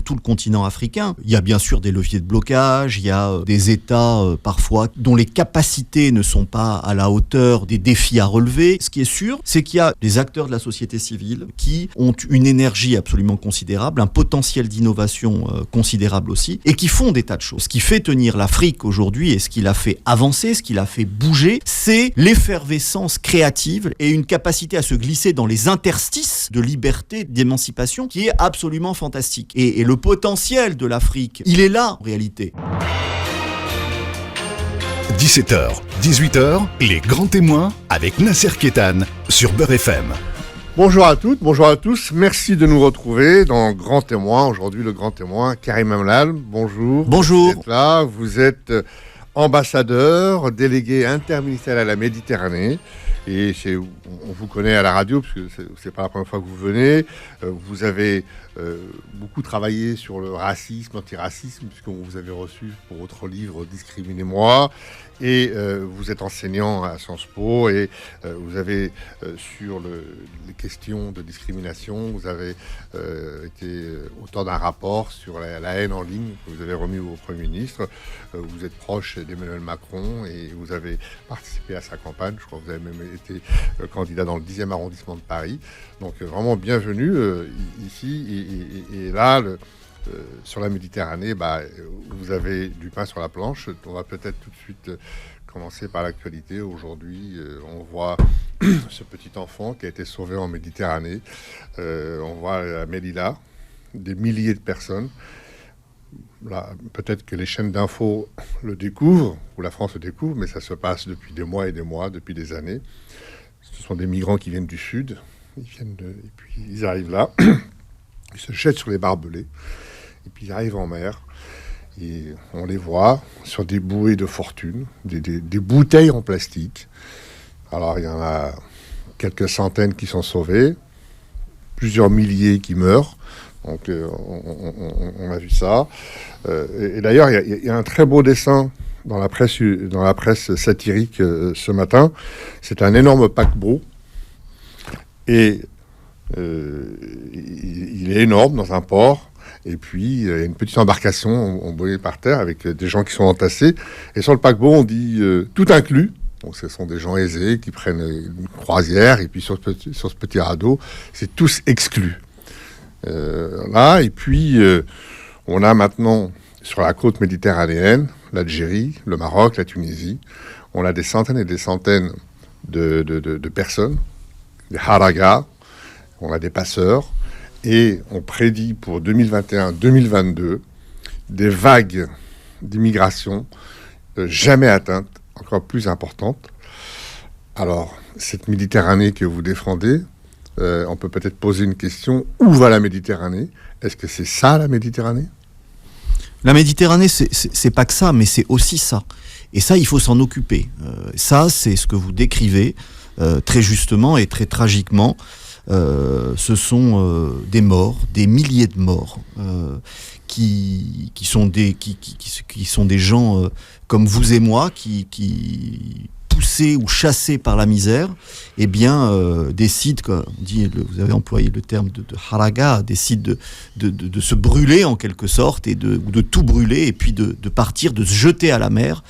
tout le continent africain. Il y a bien sûr des leviers de blocage, il y a des États parfois dont les capacités ne sont pas à la hauteur des défis à relever. Ce qui est sûr, c'est qu'il y a des acteurs de la société civile qui ont une énergie absolument considérable, un potentiel d'innovation considérable aussi, et qui font des tas de choses. Ce qui fait tenir l'Afrique aujourd'hui et ce qui l'a fait avancer, ce qui l'a fait bouger, c'est l'effervescence créative et une capacité à se glisser dans les interstices de liberté, d'émancipation qui est absolument fantastique. Et le potentiel de l'Afrique, il est là en réalité. 17h, 18h, les grands témoins avec Nasser Kétan sur Beurre FM. Bonjour à toutes, bonjour à tous. Merci de nous retrouver dans Grand Témoin. Aujourd'hui, le grand témoin, Karim Amlal. Bonjour. Bonjour. Vous êtes là, vous êtes ambassadeur, délégué interministériel à la Méditerranée. Et on vous connaît à la radio, parce que c'est pas la première fois que vous venez. Vous avez beaucoup travaillé sur le racisme, l'antiracisme, puisqu'on vous avait reçu pour votre livre « Discriminez-moi ». Et vous êtes enseignant à Sciences Po et vous avez, sur les questions de discrimination, vous avez été auteur d'un rapport sur la haine en ligne que vous avez remis au Premier ministre. Vous êtes proche d'Emmanuel Macron et vous avez participé à sa campagne. Je crois que vous avez même été candidat dans le 10e arrondissement de Paris. Donc vraiment bienvenue ici. Et là, sur la Méditerranée, vous avez du pain sur la planche. On va peut-être tout de suite commencer par l'actualité. Aujourd'hui, on voit ce petit enfant qui a été sauvé en Méditerranée. On voit à Melilla des milliers de personnes. Là, peut-être que les chaînes d'infos le découvrent, ou la France le découvre, mais ça se passe depuis des mois et des mois, depuis des années. Ce sont des migrants qui viennent du sud. Et puis ils arrivent là. Ils se jettent sur les barbelés. Et puis ils arrivent en mer, et on les voit sur des bouées de fortune, des bouteilles en plastique. Alors il y en a quelques centaines qui sont sauvées, plusieurs milliers qui meurent. Donc on a vu ça. Et d'ailleurs, il y a un très beau dessin dans la presse satirique ce matin. C'est un énorme paquebot. Et il est énorme dans un port. Et puis, il y a une petite embarcation envoyée par terre avec des gens qui sont entassés. Et sur le paquebot, on dit tout inclus. Donc, ce sont des gens aisés qui prennent une croisière. Et puis, sur ce petit radeau, c'est tous exclus. Là, et puis, on a maintenant, sur la côte méditerranéenne, l'Algérie, le Maroc, la Tunisie, on a des centaines et des centaines de personnes, des haragas, on a des passeurs. Et on prédit pour 2021-2022 des vagues d'immigration jamais atteintes, encore plus importantes. Alors, cette Méditerranée que vous défendez, on peut peut-être poser une question. Où va la Méditerranée ? Est-ce que c'est ça, la Méditerranée ? La Méditerranée, c'est pas que ça, mais c'est aussi ça. Et ça, il faut s'en occuper. Ça, c'est ce que vous décrivez très justement et très tragiquement. Ce sont des morts, des milliers de morts, qui sont des gens comme vous et moi qui poussés ou chassés par la misère, décident, comme on dit, vous avez employé le terme de haraga, décident de se brûler en quelque sorte et de tout brûler et puis de partir, de se jeter à la mer.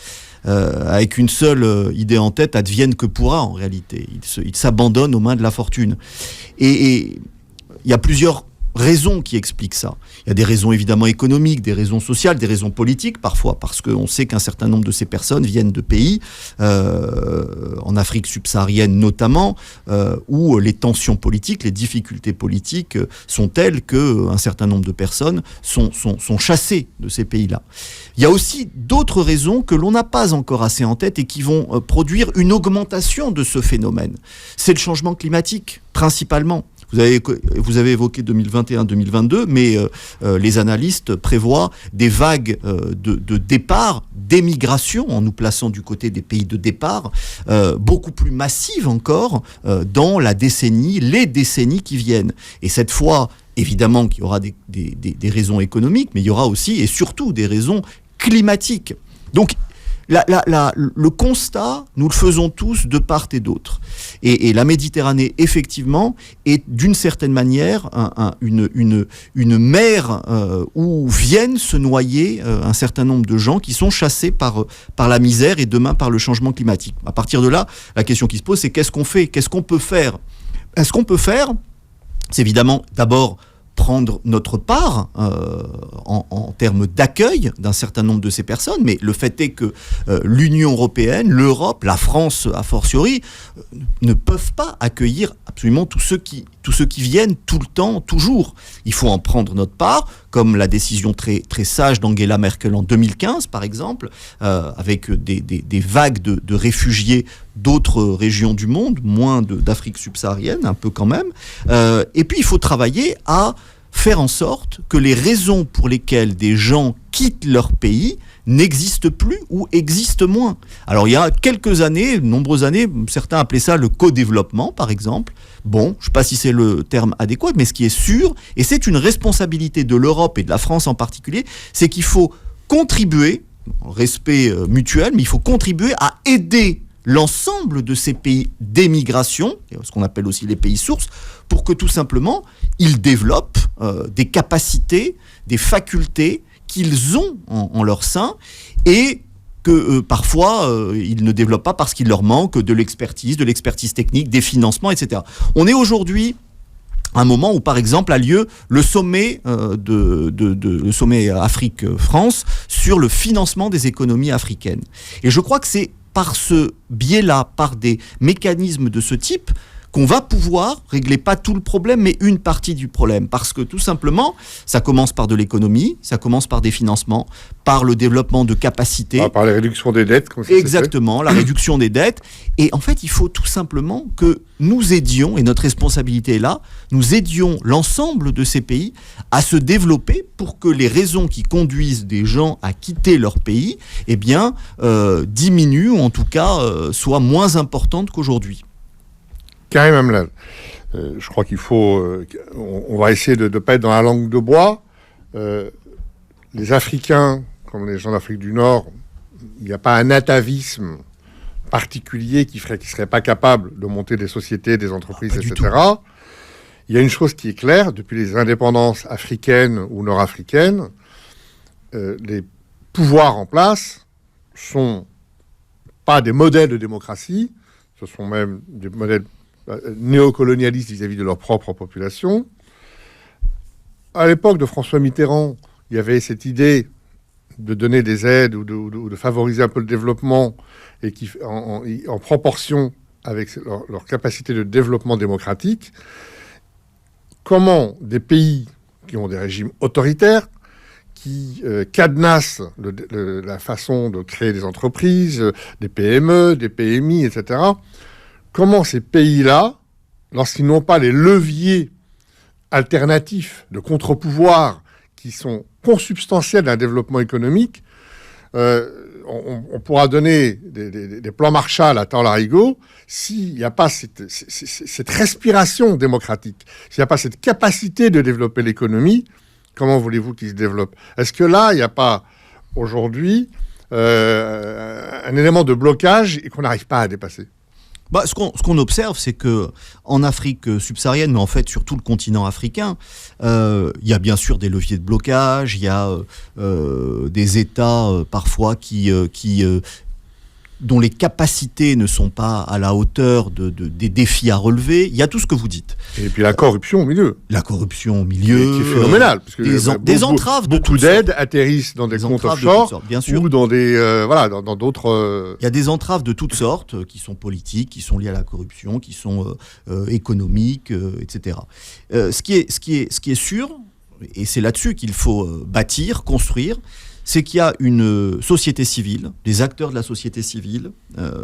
Avec une seule idée en tête, advienne que pourra en réalité. Il s'abandonne aux mains de la fortune. Et il y a plusieurs raisons qui expliquent ça. Il y a des raisons évidemment économiques, des raisons sociales, des raisons politiques parfois, parce qu'on sait qu'un certain nombre de ces personnes viennent de pays, en Afrique subsaharienne notamment, où les tensions politiques, les difficultés politiques sont telles qu'un certain nombre de personnes sont chassées de ces pays-là. Il y a aussi d'autres raisons que l'on n'a pas encore assez en tête et qui vont produire une augmentation de ce phénomène. C'est le changement climatique, principalement. Vous avez évoqué 2021-2022, mais les analystes prévoient des vagues de départ, d'émigration, en nous plaçant du côté des pays de départ, beaucoup plus massives encore dans les décennies qui viennent. Et cette fois, évidemment qu'il y aura des raisons économiques, mais il y aura aussi et surtout des raisons climatiques. Donc, le constat, nous le faisons tous de part et d'autre. Et la Méditerranée, effectivement, est d'une certaine manière une mer où viennent se noyer un certain nombre de gens qui sont chassés par la misère et demain par le changement climatique. À partir de là, la question qui se pose, c'est qu'est-ce qu'on fait ? Qu'est-ce qu'on peut faire ? Ce qu'on peut faire, c'est évidemment d'abord prendre notre part en termes d'accueil d'un certain nombre de ces personnes, mais le fait est que l'Union européenne, l'Europe, la France a fortiori, ne peuvent pas accueillir absolument tous ceux qui viennent tout le temps, toujours. Il faut en prendre notre part, comme la décision très, très sage d'Angela Merkel en 2015, par exemple, avec des vagues de réfugiés d'autres régions du monde, moins d'Afrique subsaharienne, un peu quand même. Et puis, il faut travailler à faire en sorte que les raisons pour lesquelles des gens quittent leur pays n'existent plus ou existent moins. Alors il y a quelques années, nombreuses années, certains appelaient ça le co-développement par exemple. Bon, je ne sais pas si c'est le terme adéquat, mais ce qui est sûr, et c'est une responsabilité de l'Europe et de la France en particulier, c'est qu'il faut contribuer, respect mutuel, mais il faut contribuer à aider l'ensemble de ces pays d'émigration, ce qu'on appelle aussi les pays sources, pour que tout simplement, ils développent des capacités, des facultés qu'ils ont en leur sein et que parfois, ils ne développent pas parce qu'il leur manque de l'expertise technique, des financements, etc. On est aujourd'hui à un moment où, par exemple, a lieu le sommet, le sommet Afrique-France sur le financement des économies africaines. Et je crois que c'est par ce biais-là, par des mécanismes de ce type, qu'on va pouvoir régler pas tout le problème, mais une partie du problème. Parce que tout simplement, ça commence par de l'économie, ça commence par des financements, par le développement de capacités. Par la réduction des dettes, comme ça. Exactement, la réduction des dettes. Et en fait, il faut tout simplement que nous aidions, et notre responsabilité est là, nous aidions l'ensemble de ces pays à se développer pour que les raisons qui conduisent des gens à quitter leur pays, eh bien, diminuent, ou en tout cas, soient moins importantes qu'aujourd'hui. Karim Amlal, je crois qu'il faut... on va essayer de ne pas être dans la langue de bois. Les Africains, comme les gens d'Afrique du Nord, il n'y a pas un atavisme particulier qui ne serait pas capable de monter des sociétés, des entreprises, etc. Il y a une chose qui est claire, depuis les indépendances africaines ou nord-africaines, les pouvoirs en place sont pas des modèles de démocratie, ce sont même des modèles néocolonialistes vis-à-vis de leur propre population. À l'époque de François Mitterrand, il y avait cette idée de donner des aides ou de favoriser un peu le développement et qui, en proportion avec leur capacité de développement démocratique. Comment des pays qui ont des régimes autoritaires, qui cadenassent la façon de créer des entreprises, des PME, des PMI, etc., comment ces pays-là, lorsqu'ils n'ont pas les leviers alternatifs de contre-pouvoir qui sont consubstantiels d'un développement économique, on pourra donner des plans Marshall à Tort-Larigot s'il n'y a pas cette respiration démocratique, s'il n'y a pas cette capacité de développer l'économie. Comment voulez-vous qu'il se développe ? Est-ce que là, il n'y a pas aujourd'hui un élément de blocage et qu'on n'arrive pas à dépasser ? Ce qu'on observe, c'est que en Afrique subsaharienne, mais en fait sur tout le continent africain, il y a bien sûr des leviers de blocage, il y a des États parfois dont les capacités ne sont pas à la hauteur des défis à relever. Il y a tout ce que vous dites. Et puis la corruption au milieu. La corruption au milieu. Qui est phénoménale. Parce que des entraves de beaucoup d'aides atterrissent dans des comptes offshore, bien sûr. Ou dans dans d'autres... Il y a des entraves de toutes sortes qui sont politiques, qui sont liées à la corruption, qui sont économiques, etc. Ce qui est sûr, et c'est là-dessus qu'il faut bâtir, construire, c'est qu'il y a une société civile, des acteurs de la société civile,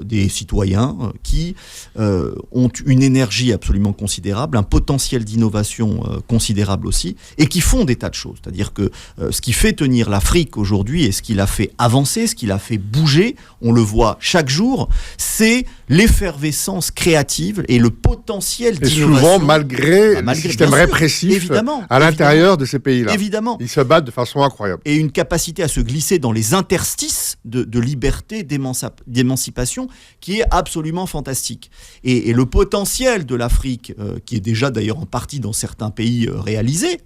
des citoyens qui ont une énergie absolument considérable, un potentiel d'innovation considérable aussi, et qui font des tas de choses. C'est-à-dire que ce qui fait tenir l'Afrique aujourd'hui et ce qui l'a fait avancer, ce qui l'a fait bouger, on le voit chaque jour, c'est l'effervescence créative et le potentiel d'innovation. Et souvent malgré le système répressif à l'intérieur de ces pays-là. Évidemment. Ils se battent de façon incroyable. Et une capacité à se glisser dans les interstices de liberté, d'émancipation, qui est absolument fantastique. Et le potentiel de l'Afrique, qui est déjà d'ailleurs en partie dans certains pays réalisé,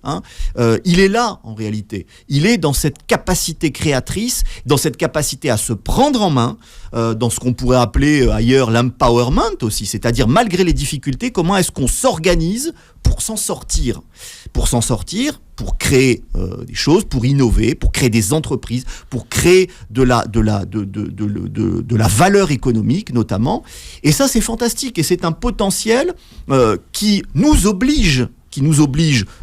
il est là en réalité. Il est dans cette capacité créatrice, dans cette capacité à se prendre en main, dans ce qu'on pourrait appeler ailleurs l'empowerment aussi, c'est-à-dire malgré les difficultés, comment est-ce qu'on s'organise pour s'en sortir. Pour créer des choses, pour innover, pour créer des entreprises, pour créer de la valeur économique notamment. Et ça, c'est fantastique. Et c'est un potentiel qui nous oblige,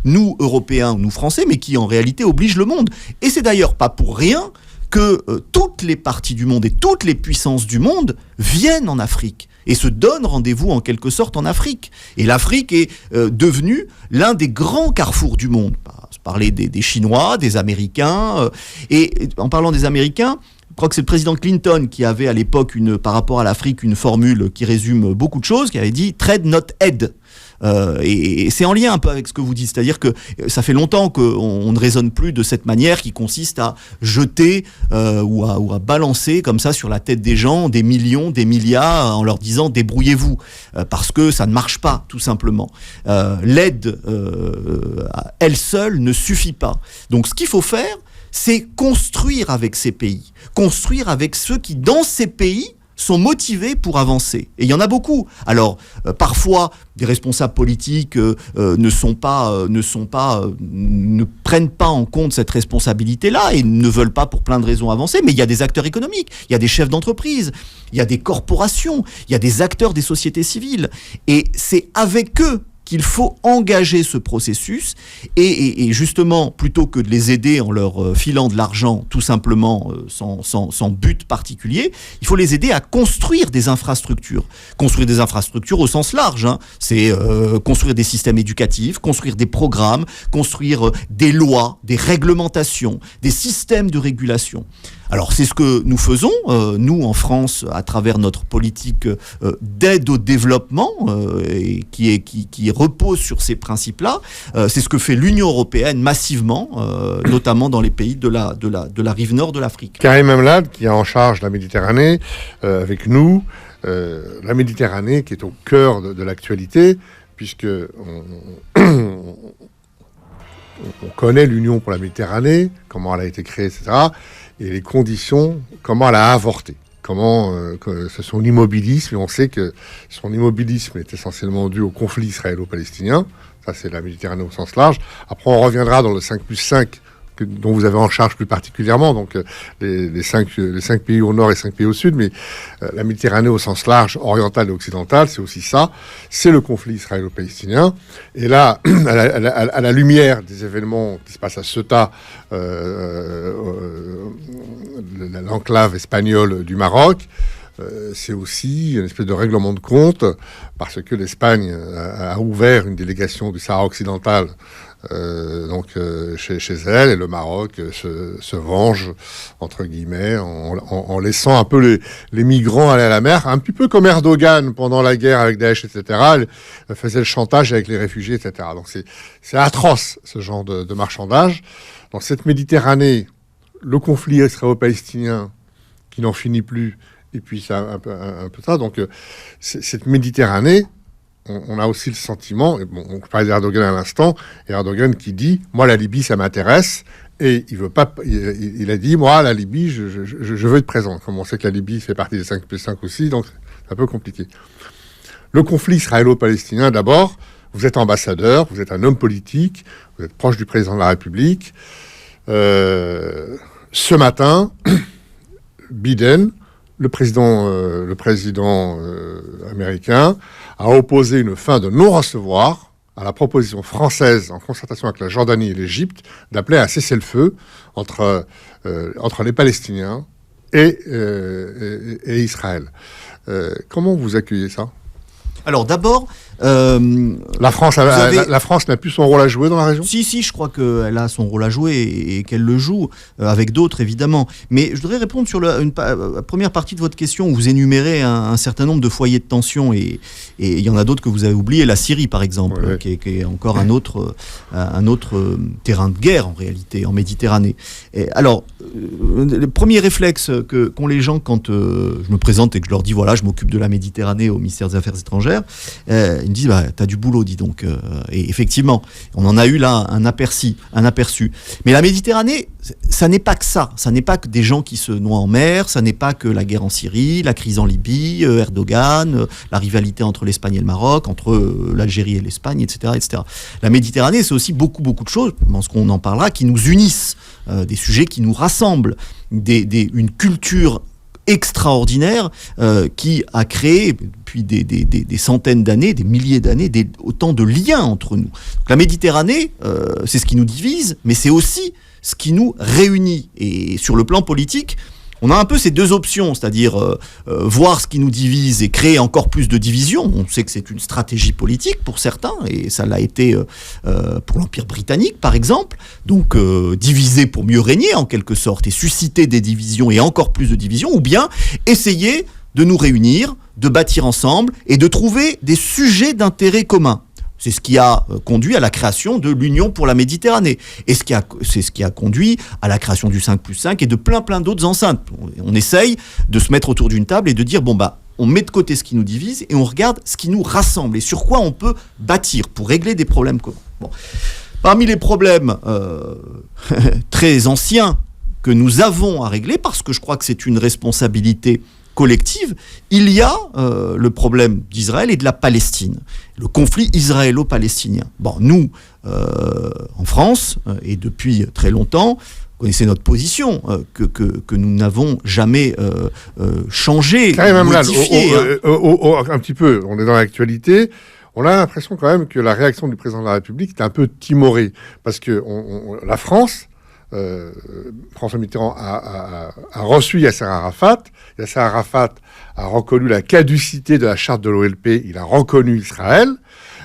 nous, Européens, nous, Français, mais qui en réalité oblige le monde. Et c'est d'ailleurs pas pour rien que toutes les parties du monde et toutes les puissances du monde viennent en Afrique et se donnent rendez-vous en quelque sorte en Afrique. Et l'Afrique est devenue l'un des grands carrefours du monde. Je parlais des Chinois, des Américains. Et en parlant des Américains, je crois que c'est le président Clinton qui avait à l'époque, par rapport à l'Afrique, une formule qui résume beaucoup de choses, qui avait dit « trade not aid ». Et c'est en lien un peu avec ce que vous dites, c'est-à-dire que ça fait longtemps qu'on ne raisonne plus de cette manière qui consiste à jeter ou à balancer comme ça sur la tête des gens des millions, des milliards en leur disant débrouillez-vous, parce que ça ne marche pas tout simplement. L'aide elle seule ne suffit pas. Donc ce qu'il faut faire, c'est construire avec ces pays, construire avec ceux qui dans ces pays sont motivés pour avancer. Et il y en a beaucoup. Alors, parfois, des responsables politiques ne prennent pas en compte cette responsabilité-là et ne veulent pas, pour plein de raisons, avancer. Mais il y a des acteurs économiques, il y a des chefs d'entreprise, il y a des corporations, il y a des acteurs des sociétés civiles. Et c'est avec eux qu'il faut engager ce processus et justement, plutôt que de les aider en leur filant de l'argent tout simplement sans but particulier, il faut les aider à construire des infrastructures. Construire des infrastructures au sens large, c'est construire des systèmes éducatifs, construire des programmes, construire des lois, des réglementations, des systèmes de régulation. Alors c'est ce que nous faisons, nous en France, à travers notre politique d'aide au développement et qui repose sur ces principes-là. C'est ce que fait l'Union européenne massivement, notamment dans les pays de la rive nord de l'Afrique. Karim Emlad, qui est en charge de la Méditerranée avec nous, la Méditerranée qui est au cœur de l'actualité, puisque on connaît l'Union pour la Méditerranée, comment elle a été créée, etc., et les conditions, comment elle a avorté, c'est son immobilisme, et on sait que son immobilisme est essentiellement dû au conflit israélo-palestinien, ça c'est la Méditerranée au sens large. Après on reviendra dans le 5+5, dont vous avez en charge plus particulièrement, donc les 5 pays au nord et 5 pays au sud, mais la Méditerranée au sens large, orientale et occidentale, c'est aussi ça, c'est le conflit israélo-palestinien. Et là, à la lumière des événements qui se passent à Ceuta, l'enclave espagnole du Maroc, c'est aussi une espèce de règlement de compte, parce que l'Espagne a ouvert une délégation du Sahara occidental chez elle, et le Maroc se venge, entre guillemets, en laissant un peu les migrants aller à la mer, un petit peu comme Erdogan pendant la guerre avec Daesh, etc. Elle faisait le chantage avec les réfugiés, etc. Donc c'est atroce, ce genre de marchandage. Dans cette Méditerranée, le conflit israélo-palestinien qui n'en finit plus, et puis ça un peu ça. Donc cette Méditerranée, on a aussi le sentiment, et bon, on parlait d'Erdogan à l'instant, et Erdogan qui dit « Moi, la Libye, ça m'intéresse », et il veut pas. Il a dit « Moi, la Libye, je veux être présent ». Comme on sait que la Libye fait partie des 5+5 aussi, donc c'est un peu compliqué. Le conflit israélo-palestinien, d'abord, vous êtes ambassadeur, vous êtes un homme politique, vous êtes proche du président de la République. Ce matin, Biden, le président américain, a opposé une fin de non-recevoir à la proposition française, en concertation avec la Jordanie et l'Égypte, d'appeler à un cessez-le-feu entre les Palestiniens et Israël. Comment vous accueillez ça ? Alors d'abord, La France n'a plus son rôle à jouer dans la région ? Si, je crois qu'elle a son rôle à jouer et qu'elle le joue, avec d'autres évidemment. Mais je voudrais répondre sur la première partie de votre question où vous énumérez un certain nombre de foyers de tension et il y en a d'autres que vous avez oubliés, la Syrie par exemple, ouais. qui est encore un autre terrain de guerre en réalité, en Méditerranée. Alors, le premier réflexe qu'ont les gens quand je me présente et que je leur dis voilà, je m'occupe de la Méditerranée au ministère des Affaires étrangères, ils me disent bah, t'as du boulot, dis donc. Et effectivement, on en a eu là un aperçu. Mais la Méditerranée, ça n'est pas que ça. Ça n'est pas que des gens qui se noient en mer, ça n'est pas que la guerre en Syrie, la crise en Libye, Erdogan, la rivalité entre l'Espagne et le Maroc, entre l'Algérie et l'Espagne, etc., etc. La Méditerranée, c'est aussi beaucoup de choses, je pense qu'on en parlera, qui nous unissent, des sujets qui nous rassemblent, une culture extraordinaire qui a créé depuis des centaines d'années, des milliers d'années, autant de liens entre nous. Donc, la Méditerranée, c'est ce qui nous divise, mais c'est aussi ce qui nous réunit. Et sur le plan politique, on a un peu ces deux options, c'est-à-dire voir ce qui nous divise et créer encore plus de divisions. On sait que c'est une stratégie politique pour certains, et ça l'a été pour l'Empire britannique, par exemple. Donc, diviser pour mieux régner, en quelque sorte, et susciter des divisions et encore plus de divisions, ou bien essayer de nous réunir, de bâtir ensemble et de trouver des sujets d'intérêt commun. C'est ce qui a conduit à la création de l'Union pour la Méditerranée. Et c'est ce qui a conduit à la création du 5+5 et de plein d'autres enceintes. On essaye de se mettre autour d'une table et de dire, bon bah, on met de côté ce qui nous divise et on regarde ce qui nous rassemble et sur quoi on peut bâtir pour régler des problèmes communs. Bon. Parmi les problèmes très anciens que nous avons à régler, parce que je crois que c'est une responsabilité collective, il y a le problème d'Israël et de la Palestine, le conflit israélo-palestinien. Bon, nous, en France, et depuis très longtemps, vous connaissez notre position, que nous n'avons jamais changé, modifié. Un petit peu, on est dans l'actualité. On a l'impression quand même que la réaction du président de la République est un peu timorée, parce que la France... François Mitterrand a reçu Yasser Arafat. Yasser Arafat a reconnu la caducité de la charte de l'OLP. Il a reconnu Israël.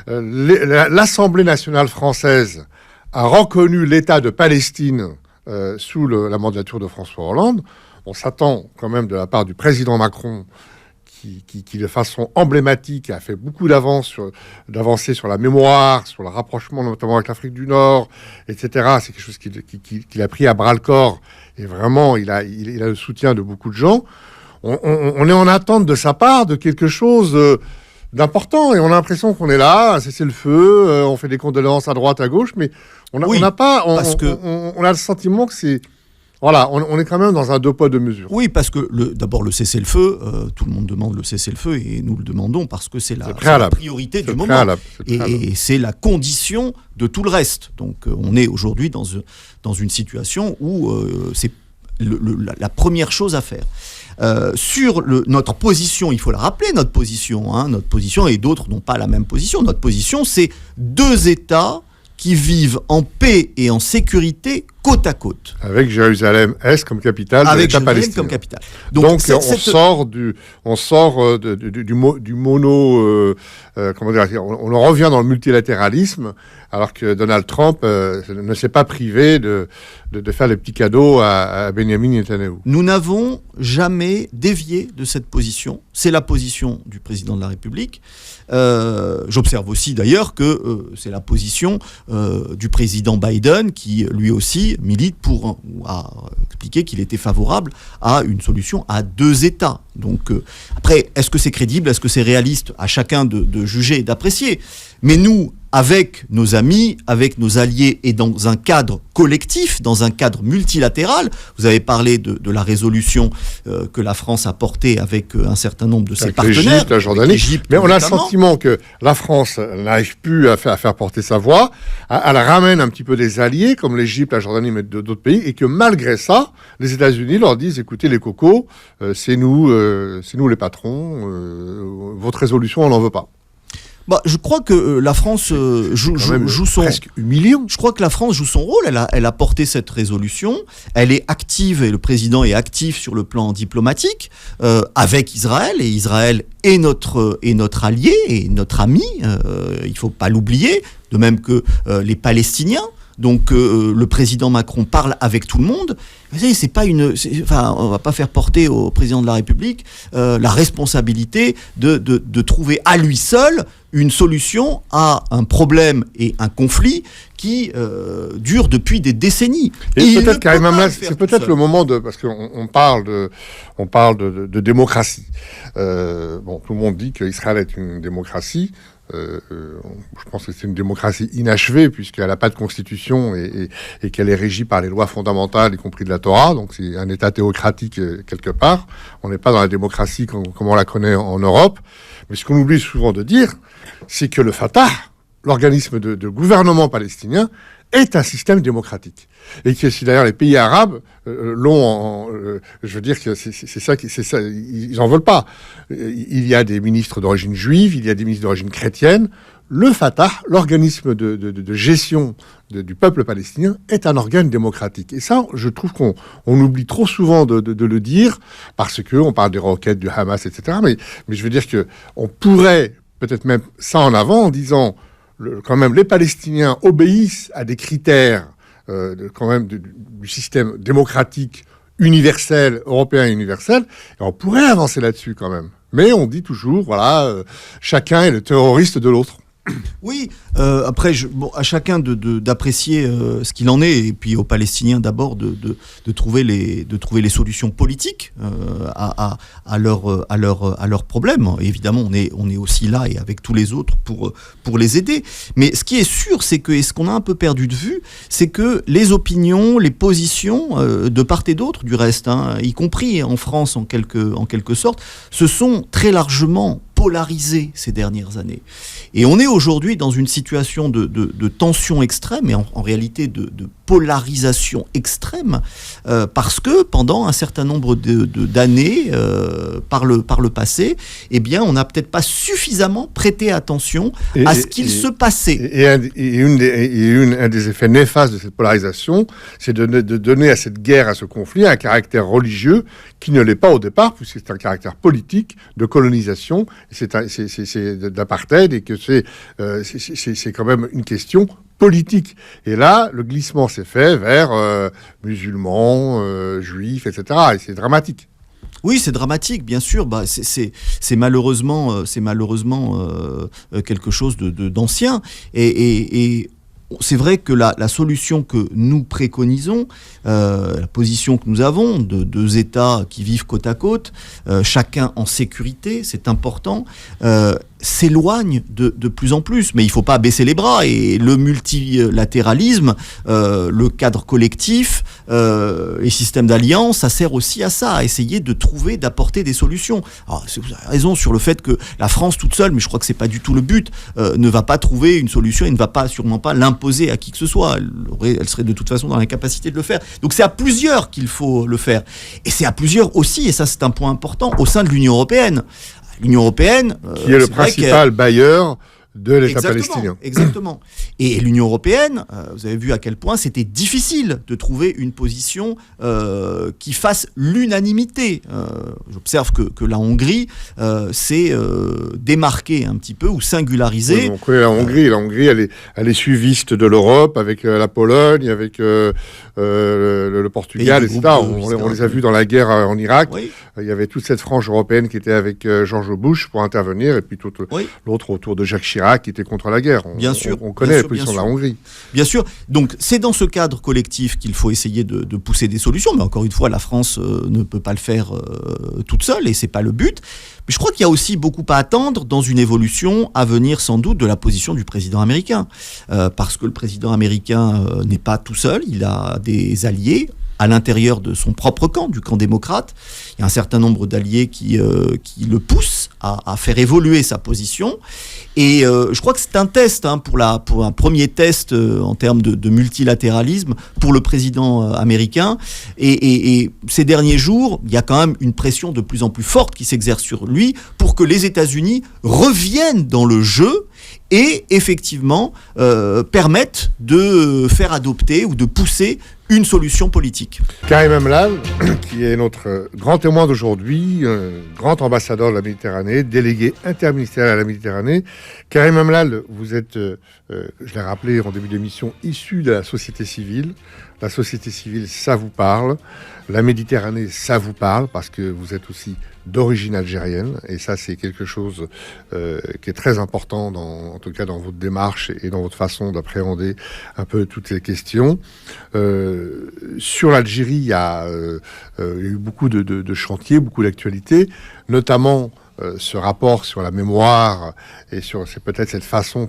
L'Assemblée nationale française a reconnu l'État de Palestine sous la mandature de François Hollande. On s'attend quand même de la part du président Macron qui de façon emblématique a fait beaucoup d'avancées sur la mémoire, sur le rapprochement notamment avec l'Afrique du Nord, etc. C'est quelque chose qu'il a pris à bras-le-corps et vraiment il a le soutien de beaucoup de gens. On est en attente de sa part de quelque chose d'important et on a l'impression qu'on est là, à cesser le feu, on fait des condoléances à droite, à gauche, mais on a le sentiment que c'est... Voilà, on est quand même dans un deux poids, deux mesures. Oui, parce que d'abord le cessez-le-feu, tout le monde demande le cessez-le-feu et nous le demandons parce que c'est la priorité du moment. Et c'est la condition de tout le reste. Donc on est aujourd'hui dans une situation où c'est la première chose à faire. Sur notre position, il faut la rappeler, notre position, et d'autres n'ont pas la même position. Notre position, c'est 2 États qui vivent en paix et en sécurité côte à côte. Avec Jérusalem-Est comme capitale de l'État palestinien. Comme capitale. Donc on sort du mono... comment dire, on revient dans le multilatéralisme, alors que Donald Trump ne s'est pas privé de faire des petits cadeaux à Benjamin Netanyahu. Nous n'avons jamais dévié de cette position. C'est la position du président de la République. J'observe aussi d'ailleurs que c'est la position du président Biden qui lui aussi milite a expliqué qu'il était favorable à une solution à 2 États. Donc après, est-ce que c'est crédible, est-ce que c'est réaliste? À chacun de juger et d'apprécier. Mais nous, avec nos amis, avec nos alliés et dans un cadre collectif, dans un cadre multilatéral, vous avez parlé de la résolution que la France a portée avec un certain nombre de ses partenaires. L'Égypte, la Jordanie. Mais on a le sentiment que la France n'arrive plus à faire porter sa voix. Elle ramène un petit peu des alliés comme l'Égypte, la Jordanie, mais d'autres pays, et que malgré ça, les États-Unis leur disent écoutez les cocos, c'est nous les patrons, votre résolution on n'en veut pas. Je crois que la France joue son... Presque humiliant. Je crois que la France joue son rôle, elle a porté cette résolution, elle est active, et le président est actif sur le plan diplomatique, avec Israël, et Israël est notre allié, et notre ami, il ne faut pas l'oublier, de même que les Palestiniens. Donc le président Macron parle avec tout le monde. Vous savez, on va pas faire porter au président de la République la responsabilité de trouver à lui seul une solution à un problème et un conflit qui dure depuis des décennies. Et peut-être Karim Amla, c'est peut-être le moment parce qu'on parle de démocratie. Tout le monde dit qu'Israël est une démocratie. Je pense que c'est une démocratie inachevée puisqu'elle n'a pas de constitution et qu'elle est régie par les lois fondamentales, y compris de la Torah. Donc c'est un État théocratique quelque part. On n'est pas dans la démocratie comme on la connaît en Europe. Mais ce qu'on oublie souvent de dire, c'est que le Fatah, l'organisme de gouvernement palestinien, est un système démocratique. Et que si d'ailleurs les pays arabes je veux dire que c'est ça, ils n'en veulent pas. Il y a des ministres d'origine juive, il y a des ministres d'origine chrétienne. Le Fatah, l'organisme de gestion du peuple palestinien, est un organe démocratique. Et ça, je trouve qu'on oublie trop souvent de le dire, parce qu'on parle des roquettes du Hamas, etc. Mais je veux dire qu'on pourrait peut-être même ça en avant en disant... quand même, les Palestiniens obéissent à des critères du système démocratique universel, européen et universel, et on pourrait avancer là-dessus quand même. Mais on dit toujours, chacun est le terroriste de l'autre. Oui, après, à chacun d'apprécier ce qu'il en est, et puis aux Palestiniens d'abord de trouver les solutions politiques à leurs problèmes. Et évidemment, on est aussi là, et avec tous les autres, pour les aider. Mais ce qui est sûr, c'est que, et ce qu'on a un peu perdu de vue, c'est que les opinions, les positions, de part et d'autre, du reste, y compris en France en quelque sorte, se sont très largement polarisé ces dernières années. Et on est aujourd'hui dans une situation de tension extrême, et en réalité de polarisation extrême, parce que pendant un certain nombre d'années, par le passé, eh bien, on n'a peut-être pas suffisamment prêté attention à ce qu'il se passait. Et un des effets néfastes de cette polarisation, c'est de donner à cette guerre, à ce conflit, un caractère religieux qui ne l'est pas au départ, puisque c'est un caractère politique de colonisation, c'est d'apartheid, et que c'est quand même une question politique. Et là, le glissement s'est fait vers musulmans, juifs, etc. Et c'est dramatique. Oui, c'est dramatique, bien sûr. C'est malheureusement quelque chose d'ancien. Et c'est vrai que la solution que nous préconisons, la position que nous avons de deux États qui vivent côte à côte, chacun en sécurité, c'est important, s'éloigne de plus en plus. Mais il ne faut pas baisser les bras. Et le multilatéralisme, le cadre collectif, les systèmes d'alliance, ça sert aussi à ça, à essayer d'apporter des solutions. Alors, vous avez raison sur le fait que la France toute seule, mais je crois que ce n'est pas du tout le but, ne va pas trouver une solution et ne va sûrement pas l'imposer à qui que ce soit. Elle serait de toute façon dans l'incapacité de le faire. Donc c'est à plusieurs qu'il faut le faire. Et c'est à plusieurs aussi, et ça c'est un point important, au sein de l'Union européenne. L'Union européenne... qui est le principal bailleur de l'État palestinien. Exactement. Et l'Union européenne, vous avez vu à quel point c'était difficile de trouver une position qui fasse l'unanimité. J'observe que la Hongrie s'est démarquée un petit peu ou singularisée. Oui, on connaît la Hongrie. La Hongrie, elle est suiviste de l'Europe, avec la Pologne, avec le Portugal, etc. On les a vus dans la guerre en Irak. Oui. Il y avait toute cette frange européenne qui était avec George Bush pour intervenir, et puis l'autre autour de Jacques Chirac qui était contre la guerre. On connaît la position de la Hongrie. Bien sûr. Donc c'est dans ce cadre collectif qu'il faut essayer de pousser des solutions. Mais encore une fois, la France ne peut pas le faire toute seule, et c'est pas le but. Mais je crois qu'il y a aussi beaucoup à attendre dans une évolution à venir sans doute de la position du président américain. Parce que le président américain n'est pas tout seul, il a des alliés à l'intérieur de son propre camp, du camp démocrate. Il y a un certain nombre d'alliés qui le poussent à faire évoluer sa position. Et je crois que c'est un test, pour un premier test en termes de multilatéralisme pour le président américain. Et ces derniers jours, il y a quand même une pression de plus en plus forte qui s'exerce sur lui pour que les États-Unis reviennent dans le jeu et effectivement permettent de faire adopter ou de pousser une solution politique. Karim Amlal, qui est notre grand témoin d'aujourd'hui, grand ambassadeur de la Méditerranée, délégué interministériel à la Méditerranée. Karim Amlal, vous êtes, je l'ai rappelé en début d'émission, issu de la société civile. La société civile, ça vous parle. La Méditerranée, ça vous parle, parce que vous êtes aussi d'origine algérienne. Et ça, c'est quelque chose qui est très important, en tout cas dans votre démarche et dans votre façon d'appréhender un peu toutes ces questions. Sur l'Algérie, il y a eu beaucoup de chantiers, beaucoup d'actualités, notamment ce rapport sur la mémoire et c'est peut-être cette façon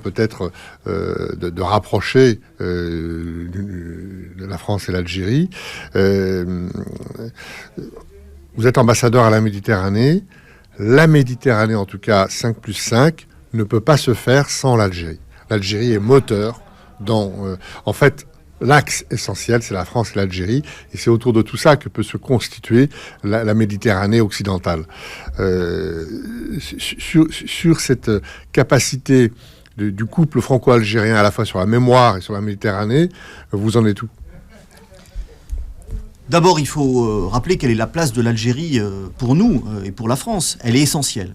de rapprocher de la France et l'Algérie. Vous êtes ambassadeur à la Méditerranée. La Méditerranée, en tout cas 5+5, ne peut pas se faire sans l'Algérie. L'Algérie est moteur dans... en fait, l'axe essentiel, c'est la France et l'Algérie, et c'est autour de tout ça que peut se constituer la Méditerranée occidentale. Sur cette capacité du couple franco-algérien à la fois sur la mémoire et sur la Méditerranée, vous en êtes où ? D'abord, il faut rappeler quelle est la place de l'Algérie pour nous et pour la France. Elle est essentielle.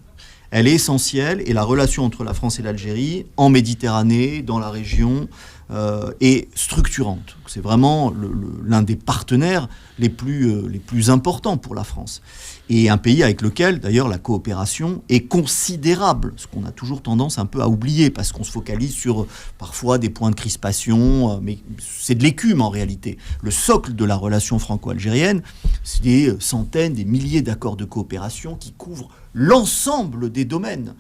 Elle est essentielle, et la relation entre la France et l'Algérie, en Méditerranée, dans la région, est structurante. C'est vraiment l'un des partenaires les plus importants pour la France. Et un pays avec lequel, d'ailleurs, la coopération est considérable, ce qu'on a toujours tendance un peu à oublier, parce qu'on se focalise sur parfois des points de crispation, mais c'est de l'écume en réalité. Le socle de la relation franco-algérienne, c'est des centaines, des milliers d'accords de coopération qui couvrent l'ensemble des domaines,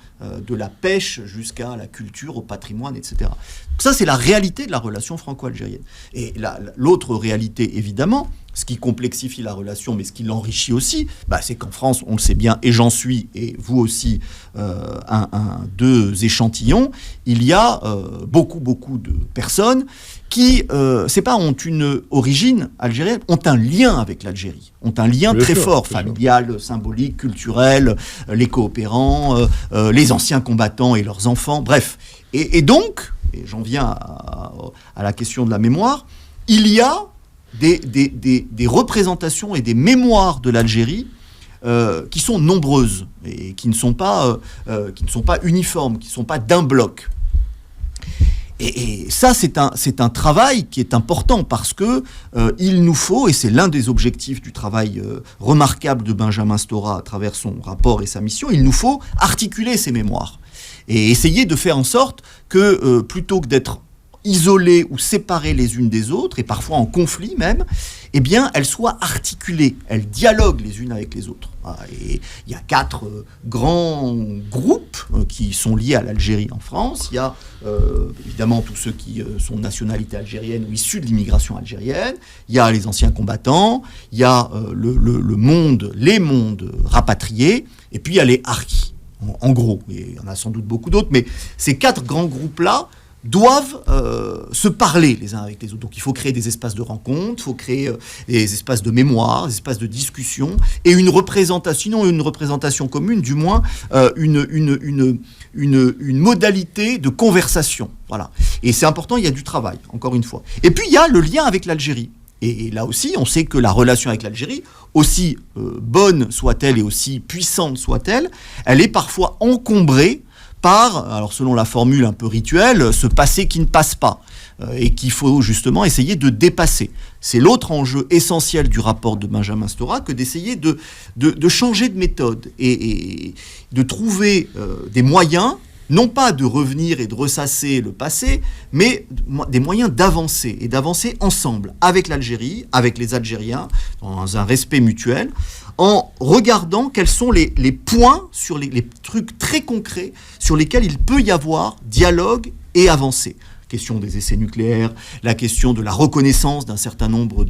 de la pêche jusqu'à la culture, au patrimoine, etc. Donc ça, c'est la réalité de la relation franco-algérienne. Et l'autre réalité, évidemment, ce qui complexifie la relation, mais ce qui l'enrichit aussi, c'est qu'en France, on le sait bien, et j'en suis, et vous aussi, deux échantillons, il y a beaucoup de personnes qui, ont une origine algérienne, ont un lien avec l'Algérie, ont un lien très fort, familial, symbolique, culturel, les coopérants, les anciens combattants et leurs enfants, bref. Et donc, et j'en viens à la question de la mémoire, il y a des représentations et des mémoires de l'Algérie qui sont nombreuses et qui ne sont pas uniformes, qui ne sont pas d'un bloc. Et ça, c'est un travail qui est important parce que il nous faut, et c'est l'un des objectifs du travail remarquable de Benjamin Stora à travers son rapport et sa mission, il nous faut articuler ces mémoires et essayer de faire en sorte que plutôt que d'être isolées ou séparées les unes des autres, et parfois en conflit même, eh bien, elles soient articulées, elles dialoguent les unes avec les autres. Et il y a 4 grands groupes qui sont liés à l'Algérie en France. Il y a évidemment tous ceux qui sont de nationalité algérienne ou issus de l'immigration algérienne. Il y a les anciens combattants. Il y a les mondes rapatriés. Et puis il y a les harkis, en gros. Et il y en a sans doute beaucoup d'autres. Mais ces 4 grands groupes-là doivent se parler les uns avec les autres. Donc il faut créer des espaces de rencontre, il faut créer des espaces de mémoire, des espaces de discussion, et une représentation, sinon une représentation commune, du moins une modalité de conversation. Voilà. Et c'est important, il y a du travail, encore une fois. Et puis il y a le lien avec l'Algérie. Et là aussi, on sait que la relation avec l'Algérie, aussi bonne soit-elle et aussi puissante soit-elle, elle est parfois encombrée par, alors selon la formule un peu rituelle, ce passé qui ne passe pas et qu'il faut justement essayer de dépasser. C'est l'autre enjeu essentiel du rapport de Benjamin Stora que d'essayer de changer de méthode et de trouver des moyens, non pas de revenir et de ressasser le passé, mais des moyens d'avancer et d'avancer ensemble avec l'Algérie, avec les Algériens, dans un respect mutuel, en regardant quels sont les points, sur les trucs très concrets sur lesquels il peut y avoir dialogue et avancer. question des essais nucléaires, la question de la reconnaissance d'un certain nombre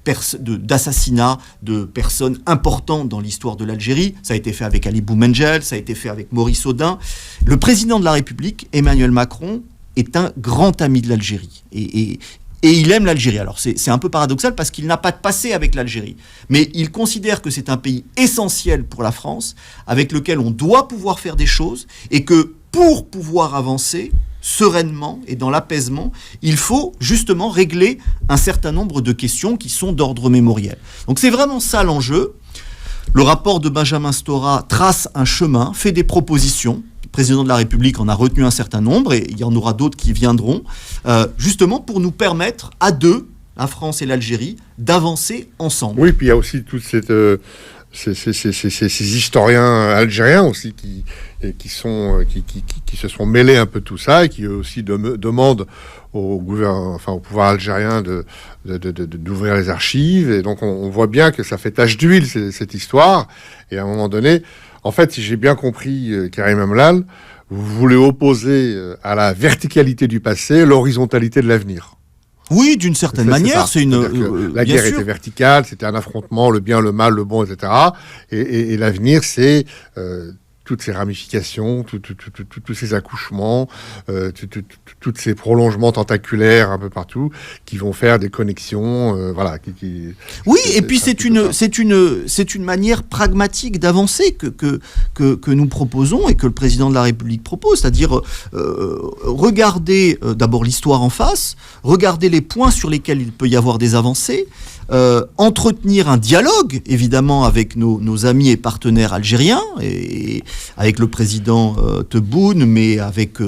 d'assassinats de personnes importantes dans l'histoire de l'Algérie. Ça a été fait avec Ali Boumengel, ça a été fait avec Maurice Audin. Le président de la République, Emmanuel Macron, est un grand ami de l'Algérie. Et il aime l'Algérie. Alors c'est un peu paradoxal parce qu'il n'a pas de passé avec l'Algérie. Mais il considère que c'est un pays essentiel pour la France, avec lequel on doit pouvoir faire des choses, et que pour pouvoir avancer sereinement et dans l'apaisement, il faut justement régler un certain nombre de questions qui sont d'ordre mémoriel. Donc c'est vraiment ça l'enjeu. Le rapport de Benjamin Stora trace un chemin, fait des propositions. Le président de la République en a retenu un certain nombre, et il y en aura d'autres qui viendront, justement pour nous permettre à deux, la France et l'Algérie, d'avancer ensemble. Oui, puis il y a aussi toute cette... Ces historiens algériens aussi qui se sont mêlés un peu de tout ça et qui aussi demandent au pouvoir algérien d'ouvrir les archives. Et donc on voit bien que ça fait tache d'huile cette histoire. Et à un moment donné, en fait, si j'ai bien compris, Karim Amlal, vous voulez opposer à la verticalité du passé l'horizontalité de l'avenir. Oui, d'une certaine manière, c'est une... la guerre était verticale, c'était un affrontement, le bien, le mal, le bon, etc. Et l'avenir, c'est toutes ces ramifications, tous ces accouchements, tous ces prolongements tentaculaires un peu partout, qui vont faire des connexions, voilà. Oui, et puis c'est une manière pragmatique d'avancer que nous proposons et que le président de la République propose, c'est-à-dire regarder d'abord l'histoire en face, regarder les points sur lesquels il peut y avoir des avancées, entretenir un dialogue, évidemment, avec nos amis et partenaires algériens, et avec le président Tebboune, mais avec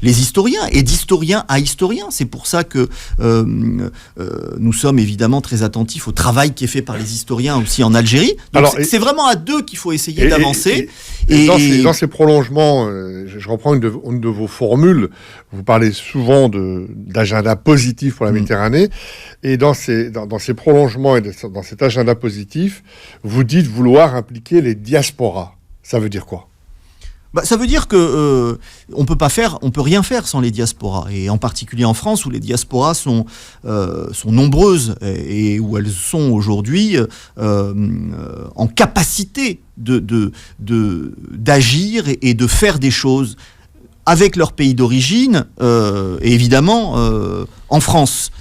les historiens, et d'historien à historien. C'est pour ça que nous sommes évidemment très attentifs au travail qui est fait par les historiens aussi en Algérie. Donc c'est vraiment à deux qu'il faut essayer d'avancer. Dans ces prolongements, je reprends une de vos formules, vous parlez souvent d'agenda positif pour la Méditerranée, et dans ces prolongements et dans cet agenda positif, vous dites vouloir impliquer les diasporas. Ça veut dire quoi ? Ça veut dire que on peut rien faire sans les diasporas, et en particulier en France où les diasporas sont nombreuses et où elles sont aujourd'hui en capacité d'agir et de faire des choses avec leur pays d'origine, et évidemment en France.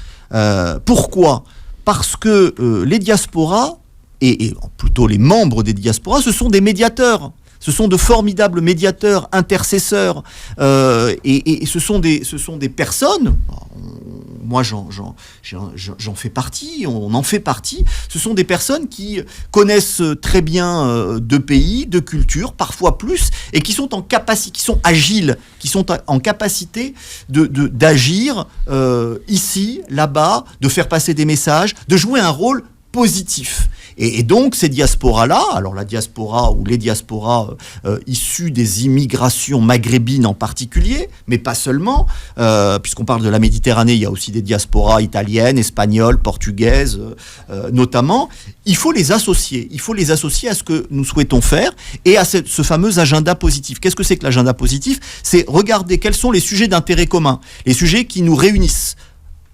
Pourquoi ? Parce que les diasporas, et plutôt les membres des diasporas, ce sont des médiateurs. Ce sont de formidables médiateurs, intercesseurs, et ce sont des personnes. Moi, j'en fais partie, on en fait partie. Ce sont des personnes qui connaissent très bien de pays, de cultures, parfois plus, et qui sont en capacité, qui sont agiles, qui sont en capacité d'agir ici, là-bas, de faire passer des messages, de jouer un rôle positif. Et donc ces diasporas-là, alors la diaspora ou les diasporas issues des immigrations maghrébines en particulier, mais pas seulement, puisqu'on parle de la Méditerranée, il y a aussi des diasporas italiennes, espagnoles, portugaises notamment, il faut les associer à ce que nous souhaitons faire et à ce fameux agenda positif. Qu'est-ce que c'est que l'agenda positif ? C'est regarder quels sont les sujets d'intérêt commun, les sujets qui nous réunissent.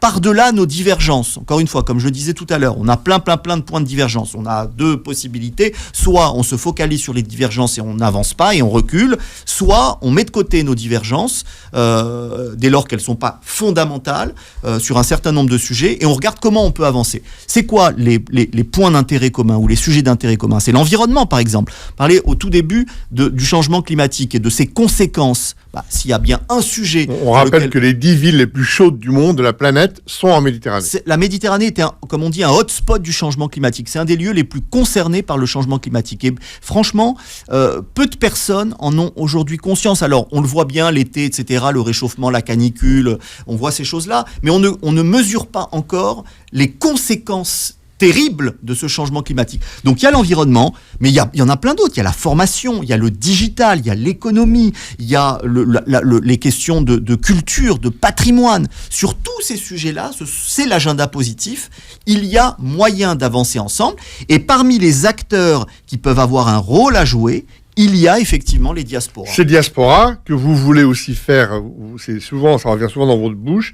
Par-delà nos divergences, encore une fois, comme je le disais tout à l'heure, on a plein de points de divergence. On a deux possibilités. Soit on se focalise sur les divergences et on n'avance pas et on recule, soit on met de côté nos divergences, dès lors qu'elles ne sont pas fondamentales, sur un certain nombre de sujets, et on regarde comment on peut avancer. C'est quoi les points d'intérêt commun ou les sujets d'intérêt commun ? C'est l'environnement, par exemple. Parler au tout début du changement climatique et de ses conséquences. S'il y a bien un sujet... On rappelle que les 10 villes les plus chaudes du monde, de la planète, sont en Méditerranée. La Méditerranée est, comme on dit, un hotspot du changement climatique. C'est un des lieux les plus concernés par le changement climatique. Et franchement, peu de personnes en ont aujourd'hui conscience. Alors, on le voit bien, l'été, etc., le réchauffement, la canicule, on voit ces choses-là, mais on ne mesure pas encore les conséquences terrible de ce changement climatique. Donc il y a l'environnement, mais il y en a plein d'autres. Il y a la formation, il y a le digital, il y a l'économie, il y a les questions de culture, de patrimoine. Sur tous ces sujets-là, c'est l'agenda positif. Il y a moyen d'avancer ensemble. Et parmi les acteurs qui peuvent avoir un rôle à jouer, il y a effectivement les diasporas. Ces diasporas que vous voulez aussi faire, ça revient souvent dans votre bouche,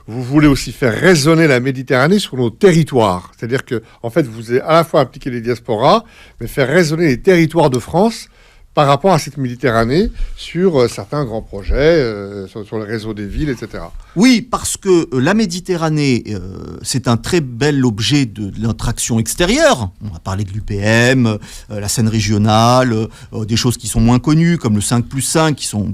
vous voulez aussi faire résonner la Méditerranée sur nos territoires. C'est-à-dire que, en fait, vous avez à la fois appliqué les diasporas, mais faire résonner les territoires de France par rapport à cette Méditerranée sur certains grands projets, sur le réseau des villes, etc. Oui, parce que la Méditerranée, c'est un très bel objet de notre action extérieure. On va parler de l'UPM, la scène régionale, des choses qui sont moins connues, comme le 5+5, qui sont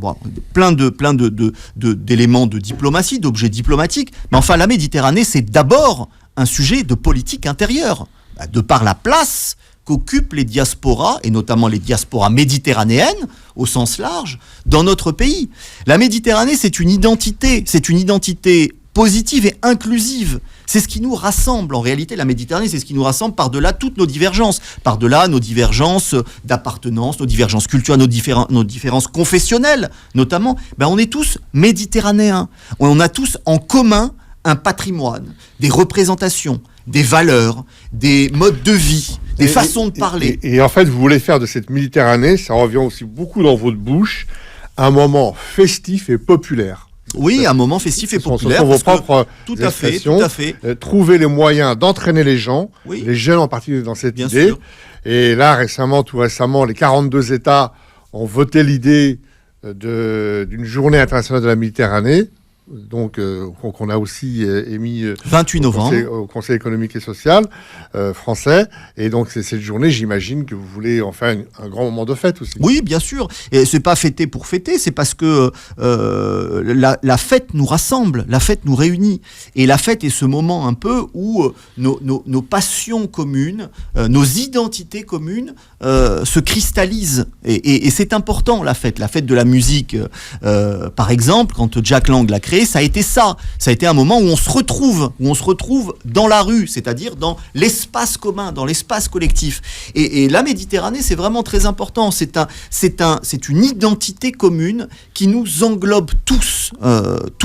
plein d'éléments de diplomatie, d'objets diplomatiques. Mais enfin, la Méditerranée, c'est d'abord un sujet de politique intérieure, de par la place qu'occupent les diasporas, et notamment les diasporas méditerranéennes, au sens large, dans notre pays. La Méditerranée, c'est une identité positive et inclusive. C'est ce qui nous rassemble. En réalité, la Méditerranée, c'est ce qui nous rassemble par-delà toutes nos divergences. Par-delà nos divergences d'appartenance, nos divergences culturelles, nos différences confessionnelles, notamment. On est tous méditerranéens. On a tous en commun un patrimoine, des représentations, des valeurs, des modes de vie, des façons de parler. Et en fait, vous voulez faire de cette Méditerranée, ça revient aussi beaucoup dans votre bouche, un moment festif et populaire. Oui, un moment festif et populaire. Ce sont vos propres tout à fait. Trouver les moyens d'entraîner les gens, oui, les jeunes en particulier dans cette bien idée. Sûr. Et là, tout récemment, les 42 États ont voté l'idée d'une journée internationale de la Méditerranée. Donc, qu'on a aussi émis 28 novembre au Conseil économique et social français. Et donc, c'est cette journée, j'imagine que vous voulez en faire un grand moment de fête aussi. Oui, bien sûr. Et c'est pas fêter pour fêter, c'est parce que la fête nous rassemble, la fête nous réunit. Et la fête est ce moment un peu où nos passions communes, nos identités communes se cristallisent. Et c'est important, la fête de la musique. Par exemple, quand Jack Lang l'a créé, ça a été ça. Ça a été un moment où on se retrouve dans la rue, c'est-à-dire dans l'espace commun, dans l'espace collectif. Et la Méditerranée, c'est vraiment très important. C'est une identité commune qui nous englobe tous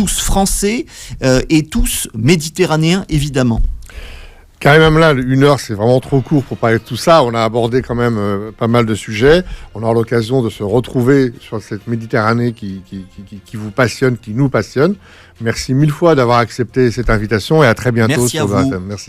français et tous méditerranéens, évidemment. Karim Amla, 1 heure, c'est vraiment trop court pour parler de tout ça. On a abordé quand même pas mal de sujets. On aura l'occasion de se retrouver sur cette Méditerranée qui vous passionne, qui nous passionne. Merci 1000 fois d'avoir accepté cette invitation et à très bientôt sur BFM. Merci.